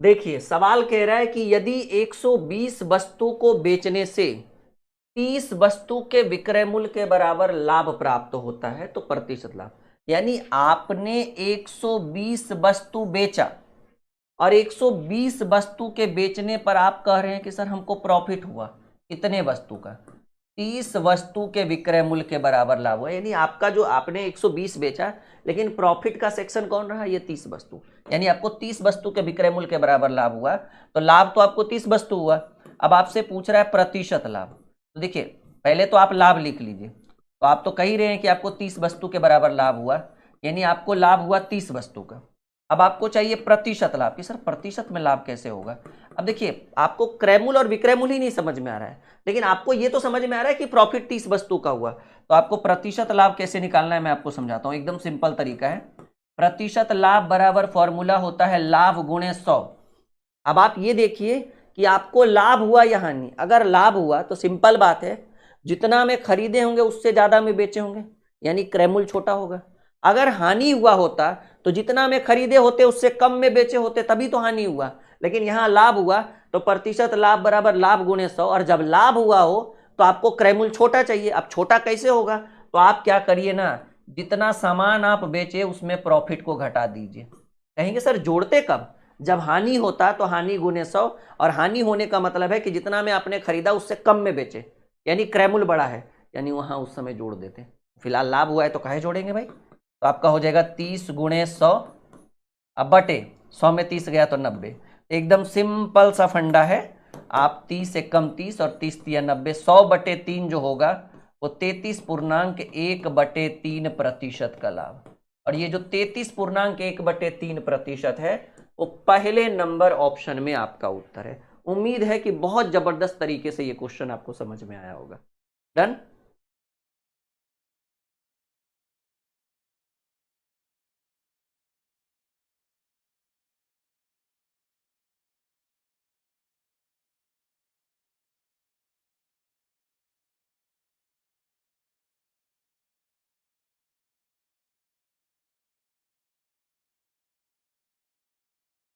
देखिए सवाल कह रहा है कि यदि 120 वस्तु को बेचने से 30 वस्तु के विक्रय मूल्य के बराबर लाभ प्राप्त होता है तो प्रतिशत लाभ। यानी आपने 120 वस्तु बेचा और 120 वस्तु के बेचने पर आप कह रहे हैं कि सर हमको प्रॉफिट हुआ इतने वस्तु का, 30 वस्तु के विक्रय मूल्य के बराबर लाभ हुआ। यानी आपका जो आपने 120 बेचा लेकिन प्रॉफिट का सेक्शन कौन रहा, ये 30 वस्तु। यानी आपको 30 वस्तु के विक्रय मूल्य के बराबर लाभ हुआ, तो लाभ तो आपको 30 वस्तु हुआ। अब आपसे पूछ रहा है प्रतिशत लाभ। तो देखिए पहले तो आप लाभ लिख लीजिए। तो आप तो कह ही रहे हैं कि आपको 30 वस्तु के बराबर लाभ हुआ, यानी आपको लाभ हुआ 30 वस्तु का। अब आपको चाहिए प्रतिशत लाभ कि सर प्रतिशत में लाभ कैसे होगा। अब देखिए आपको क्रय मूल्य और विक्रय मूल्य ही नहीं समझ में आ रहा है, लेकिन आपको ये तो समझ में आ रहा है कि प्रॉफिट 30 वस्तु का हुआ। तो आपको प्रतिशत लाभ कैसे निकालना है मैं आपको समझाता हूं। एकदम सिंपल तरीका है। प्रतिशत लाभ बराबर फॉर्मूला होता है लाभ गुणे 100। अब आप ये देखिए कि आपको लाभ हुआ या हानि। अगर लाभ हुआ तो सिंपल बात है, जितना में खरीदे होंगे उससे ज्यादा में बेचे होंगे, यानी क्रय मूल्य छोटा होगा। अगर हानि हुआ होता तो जितना में खरीदे होते उससे कम में बेचे होते, तभी तो हानि हुआ। लेकिन यहां लाभ हुआ तो प्रतिशत लाभ बराबर लाभ गुणे 100। और जब लाभ हुआ हो तो आपको क्रय मूल्य छोटा चाहिए। अब छोटा कैसे होगा, तो आप क्या करिए ना, जितना सामान आप बेचे उसमें प्रॉफिट को घटा दीजिए। कहेंगे सर जोड़ते कब, जब हानि होता तो हानि गुणे 100, और हानि होने का मतलब है कि जितना में आपने खरीदा उससे कम में बेचे, यानी क्रय मूल्य बड़ा है, यानी वहां उस समय जोड़ देते। फिलहाल लाभ हुआ है तो काहे जोड़ेंगे भाई। तो आपका हो जाएगा 30 गुणे 100, अब बटे 100 में 30 गया तो 90। एकदम सिंपल सा फंडा है। आप 30 से कम 30 और 30 तिया 90, 100 बटे 3 जो होगा वो 33.1/3 का लाभ। और ये जो 33.1/3 है वो पहले नंबर ऑप्शन में आपका उत्तर है। उम्मीद है कि बहुत जबरदस्त तरीके से ये क्वेश्चन आपको समझ में आया होगा। डन।